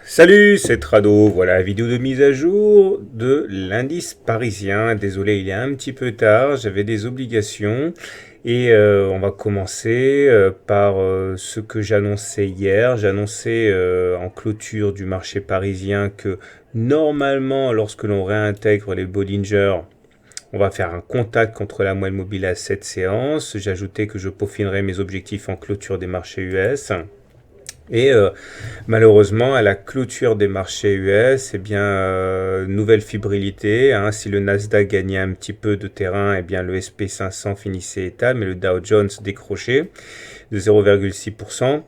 Salut, c'est Trado. Voilà la vidéo de mise à jour de l'indice parisien. Désolé, il est un petit peu tard, j'avais des obligations. Et on va commencer par ce que j'annonçais hier. J'annonçais en clôture du marché parisien que normalement, lorsque l'on réintègre les Bollinger, on va faire un contact contre la moelle mobile à cette séance. J'ajoutais que je peaufinerai mes objectifs en clôture des marchés US. Et malheureusement, à la clôture des marchés US, eh bien, nouvelle fébrilité. Si le Nasdaq gagnait un petit peu de terrain, eh bien, le SP 500 finissait étal, mais le Dow Jones décrochait de 0,6%.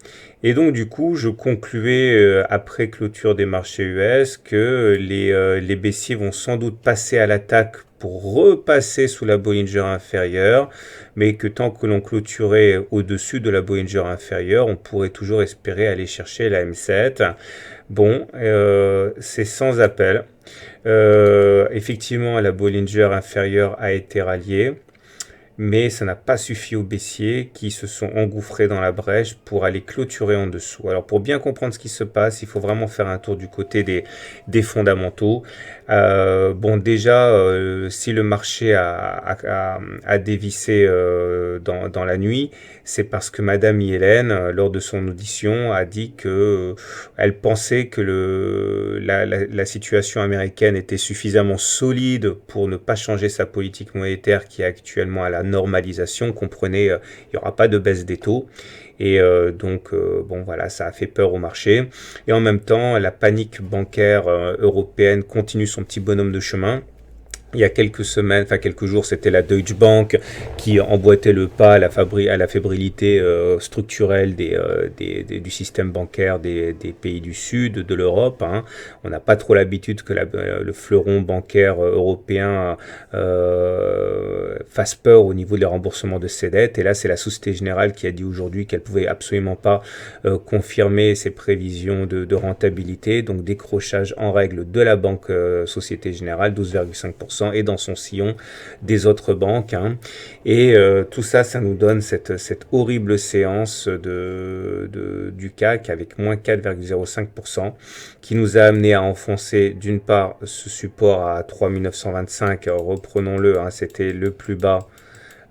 Et donc, du coup, je concluais après clôture des marchés US que les baissiers vont sans doute passer à l'attaque pour repasser sous la Bollinger inférieure, mais que tant que l'on clôturait au-dessus de la Bollinger inférieure, on pourrait toujours espérer aller chercher la M7. Bon, c'est sans appel. Effectivement, la Bollinger inférieure a été ralliée, mais ça n'a pas suffi aux baissiers qui se sont engouffrés dans la brèche pour aller clôturer en dessous. Alors pour bien comprendre ce qui se passe, il faut vraiment faire un tour du côté des fondamentaux. Bon déjà, si le marché a dévissé dans la nuit, c'est parce que Madame Yellen, lors de son audition, a dit que elle pensait que la situation américaine était suffisamment solide pour ne pas changer sa politique monétaire qui est actuellement à la normalisation. Comprenez, il n'y aura pas de baisse des taux. Et bon voilà, ça a fait peur au marché. Et en même temps, la panique bancaire européenne continue son petit bonhomme de chemin. Il y a quelques semaines, enfin quelques jours, c'était la Deutsche Bank qui emboîtait le pas à la fébrilité structurelle du système bancaire des pays du sud de l'Europe. On n'a pas trop l'habitude que le fleuron bancaire européen fasse peur au niveau des remboursements de ses dettes. Et là, c'est la Société Générale qui a dit aujourd'hui qu'elle pouvait absolument pas confirmer ses prévisions de rentabilité. Donc décrochage en règle de la banque Société Générale, 12,5%. Et dans son sillon des autres banques. Et tout ça, ça nous donne cette horrible séance du CAC avec moins 4,05% qui nous a amené à enfoncer d'une part ce support à 3925, reprenons-le, c'était le plus bas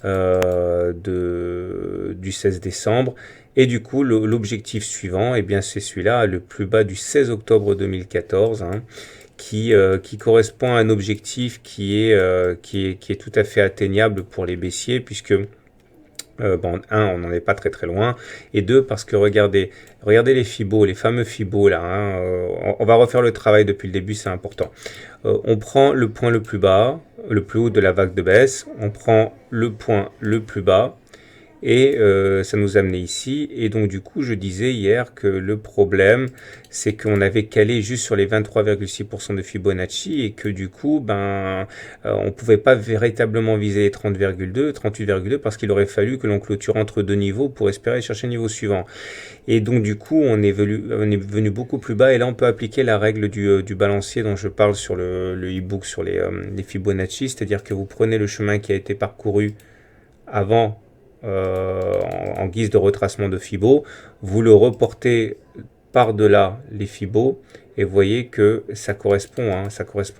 du 16 décembre. Et du coup, l'objectif suivant, eh bien, c'est celui-là, le plus bas du 16 octobre 2014, qui correspond à un objectif qui est tout à fait atteignable pour les baissiers, puisque on n'en est pas très très loin, et deux, parce que regardez les Fibos, les fameux Fibos là, on va refaire le travail depuis le début, c'est important. On prend le point le plus bas, le plus haut de la vague de baisse, on prend le point le plus bas, et ça nous amenait ici. Et donc du coup, je disais hier que le problème, c'est qu'on avait calé juste sur les 23,6% de Fibonacci et que du coup, on pouvait pas véritablement viser les 30,2, 38,2 parce qu'il aurait fallu que l'on clôture entre deux niveaux pour espérer chercher le niveau suivant. Et donc du coup, on est venu beaucoup plus bas. Et là, on peut appliquer la règle du balancier dont je parle sur le e-book sur les Fibonacci, c'est-à-dire que vous prenez le chemin qui a été parcouru avant en guise de retracement de Fibo, vous le reportez par-delà les Fibos et vous voyez que ça correspond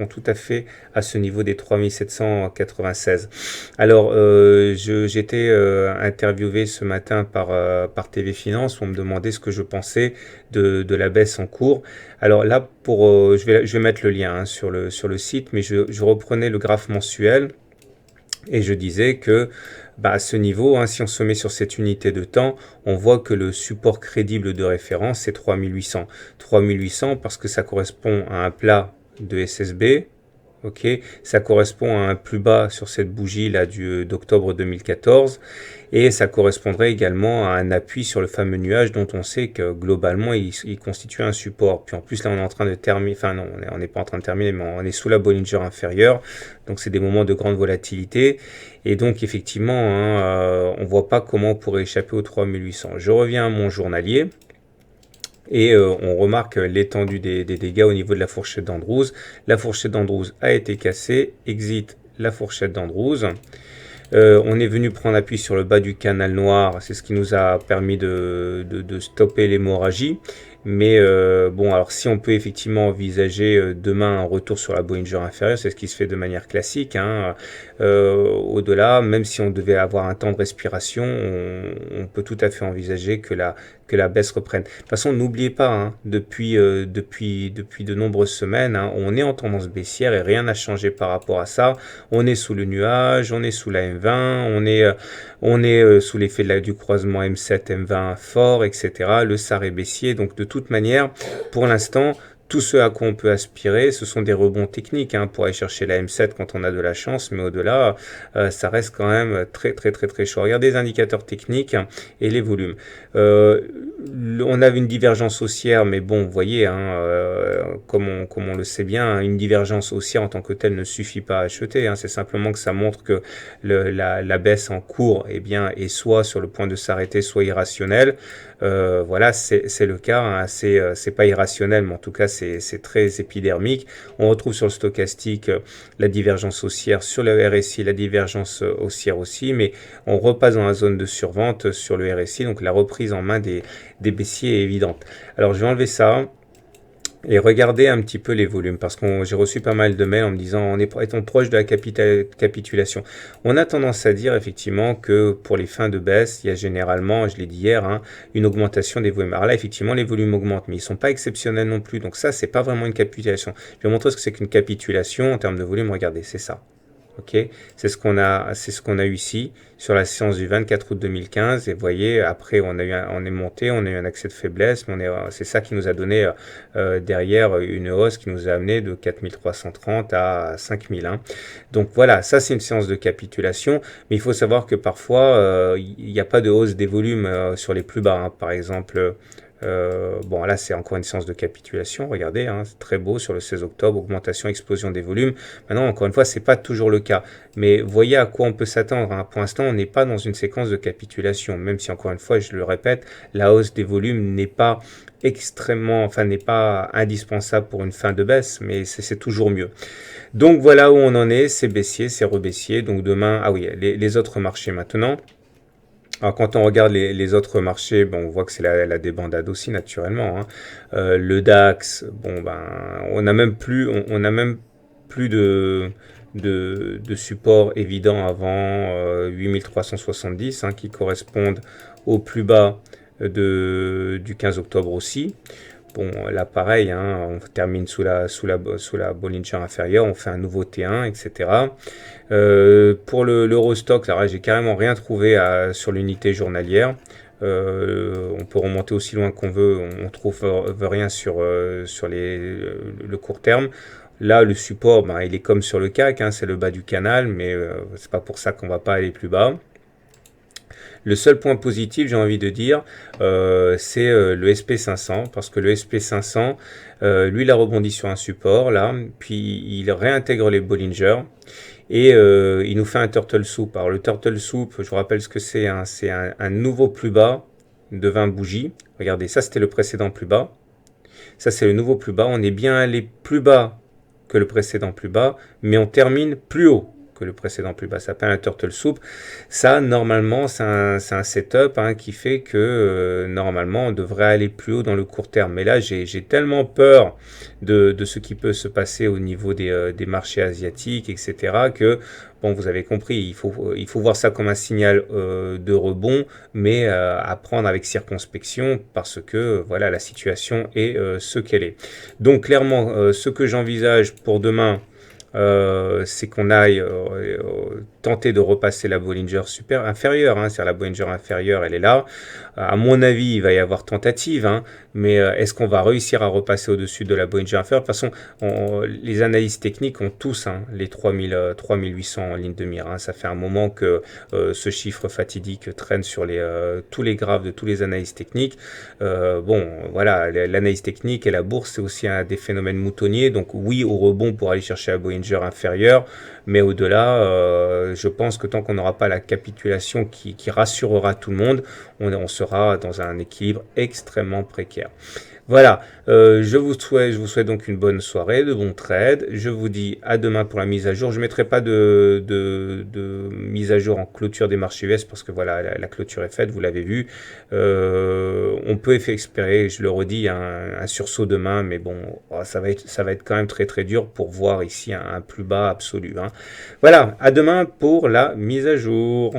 tout à fait à ce niveau des 3796. Alors, j'étais interviewé ce matin par TV Finance où on me demandait ce que je pensais de la baisse en cours. Alors là, je vais mettre le lien sur le site, mais je reprenais le graphe mensuel et je disais que à ce niveau, si on se met sur cette unité de temps, on voit que le support crédible de référence, c'est 3800. 3800 parce que ça correspond à un plat de SSB. Ok, ça correspond à un plus bas sur cette bougie là d'octobre 2014 et ça correspondrait également à un appui sur le fameux nuage dont on sait que globalement il constitue un support. Puis en plus là on est en train de terminer, enfin non, on n'est pas en train de terminer, mais on est sous la Bollinger inférieure, donc c'est des moments de grande volatilité et donc effectivement on voit pas comment on pourrait échapper aux 3800. Je reviens à mon journalier. Et on remarque l'étendue des dégâts au niveau de la fourchette d'Andrews. La fourchette d'Andrews a été cassée, exit la fourchette d'Andrews. On est venu prendre appui sur le bas du canal noir, c'est ce qui nous a permis de stopper l'hémorragie. Mais bon, alors si on peut effectivement envisager demain un retour sur la Bollinger inférieure, c'est ce qui se fait de manière classique, hein. Au-delà, même si on devait avoir un temps de respiration, on peut tout à fait envisager que la baisse reprenne. De toute façon, n'oubliez pas, hein, depuis de nombreuses semaines, hein, on est en tendance baissière et rien n'a changé par rapport à ça. On est sous le nuage, on est sous la M20, on est sous l'effet du croisement M7, M20 fort, etc. Le SAR est baissier, donc de toute manière, pour l'instant, tout ce à quoi on peut aspirer, ce sont des rebonds techniques, hein, pour aller chercher la M7 quand on a de la chance, mais au-delà, ça reste quand même très chaud. Regardez les indicateurs techniques, hein, et les volumes. On avait une divergence haussière, mais bon, vous voyez, hein, comme on le sait bien, hein, une divergence haussière en tant que telle ne suffit pas à acheter, hein. C'est simplement que ça montre que la baisse en cours, eh bien, est soit sur le point de s'arrêter, soit irrationnelle. Voilà, c'est le cas, hein. C'est pas irrationnel, mais en tout cas, c'est très épidermique. On retrouve sur le stochastique la divergence haussière, sur le RSI, la divergence haussière aussi, mais on repasse dans la zone de survente sur le RSI, donc la reprise en main des baissiers est évidente. Alors, je vais enlever ça et regarder un petit peu les volumes, parce que j'ai reçu pas mal de mails en me disant on est étant proche de la capitulation. On a tendance à dire effectivement que pour les fins de baisse, il y a généralement, je l'ai dit hier, hein, une augmentation des volumes. Alors là, effectivement, les volumes augmentent, mais ils sont pas exceptionnels non plus. Donc ça, c'est pas vraiment une capitulation. Je vais vous montrer ce que c'est qu'une capitulation en termes de volume. Regardez, c'est ça. Ok, c'est ce qu'on a eu ici sur la séance du 24 août 2015. Et vous voyez, après on est monté, on a eu un accès de faiblesse, mais c'est ça qui nous a donné derrière une hausse qui nous a amené de 4330 à 5000, hein. Donc voilà, ça c'est une séance de capitulation, mais il faut savoir que parfois il n'y a pas de hausse des volumes sur les plus bas, hein. Par exemple, bon, là, c'est encore une séance de capitulation. Regardez, hein, c'est très beau sur le 16 octobre, augmentation, explosion des volumes. Maintenant, encore une fois, c'est pas toujours le cas. Mais voyez à quoi on peut s'attendre, hein. Pour l'instant, on n'est pas dans une séquence de capitulation. Même si, encore une fois, je le répète, la hausse des volumes n'est pas n'est pas indispensable pour une fin de baisse, mais c'est toujours mieux. Donc voilà où on en est, c'est baissier, c'est rebaissier. Donc demain, ah oui, les autres marchés maintenant. Alors quand on regarde les autres marchés, bon, on voit que c'est la débandade aussi naturellement, hein. Le DAX, bon ben, on a même plus de support évident avant 8370, hein, qui correspondent au plus bas du 15 octobre aussi. Bon, là pareil, hein, on termine sous la Bollinger inférieure, on fait un nouveau T1, etc. Pour l'Eurostock, là j'ai carrément rien trouvé sur l'unité journalière. On peut remonter aussi loin qu'on veut, on trouve rien sur le court terme. Là, le support, ben, il est comme sur le CAC, hein, c'est le bas du canal, mais c'est pas pour ça qu'on va pas aller plus bas. Le seul point positif, j'ai envie de dire, c'est le SP500, parce que le SP500, lui, il a rebondi sur un support, là, puis il réintègre les Bollinger, et il nous fait un turtle soup. Alors le turtle soup, je vous rappelle ce que c'est, hein, c'est un nouveau plus bas de 20 bougies. Regardez, ça c'était le précédent plus bas. Ça c'est le nouveau plus bas. On est bien allé plus bas que le précédent plus bas, mais on termine plus haut que le précédent plus bas. Ça s'appelle un turtle soup. Ça, normalement, c'est un setup, hein, qui fait que normalement, on devrait aller plus haut dans le court terme. Mais là, j'ai tellement peur de ce qui peut se passer au niveau des marchés asiatiques, etc., que, bon, vous avez compris, il faut voir ça comme un signal de rebond, mais à prendre avec circonspection, parce que, voilà, la situation est ce qu'elle est. Donc, clairement, ce que j'envisage pour demain, c'est qu'on aille tenter de repasser la Bollinger inférieure, hein, c'est-à-dire la Bollinger inférieure, elle est là. À mon avis, il va y avoir tentative, hein, mais est-ce qu'on va réussir à repasser au-dessus de la Bollinger inférieure? De toute façon, les analystes techniques ont tous, hein, les 3800 en ligne de mire, hein. Ça fait un moment que ce chiffre fatidique traîne sur tous les graphes de tous les analystes techniques. Bon, voilà, l'analyse technique et la bourse, c'est aussi des phénomènes moutonniers. Donc oui, au rebond pour aller chercher la Bollinger inférieure, mais au-delà, je pense que tant qu'on n'aura pas la capitulation qui rassurera tout le monde, on sera dans un équilibre extrêmement précaire. Voilà, je vous souhaite donc une bonne soirée, de bons trades. Je vous dis à demain pour la mise à jour. Je ne mettrai pas de mise à jour en clôture des marchés US parce que voilà, la clôture est faite, vous l'avez vu. On peut espérer, je le redis, un sursaut demain, mais bon, oh, ça va être quand même très très dur pour voir ici un plus bas absolu, hein. Voilà, à demain pour la mise à jour.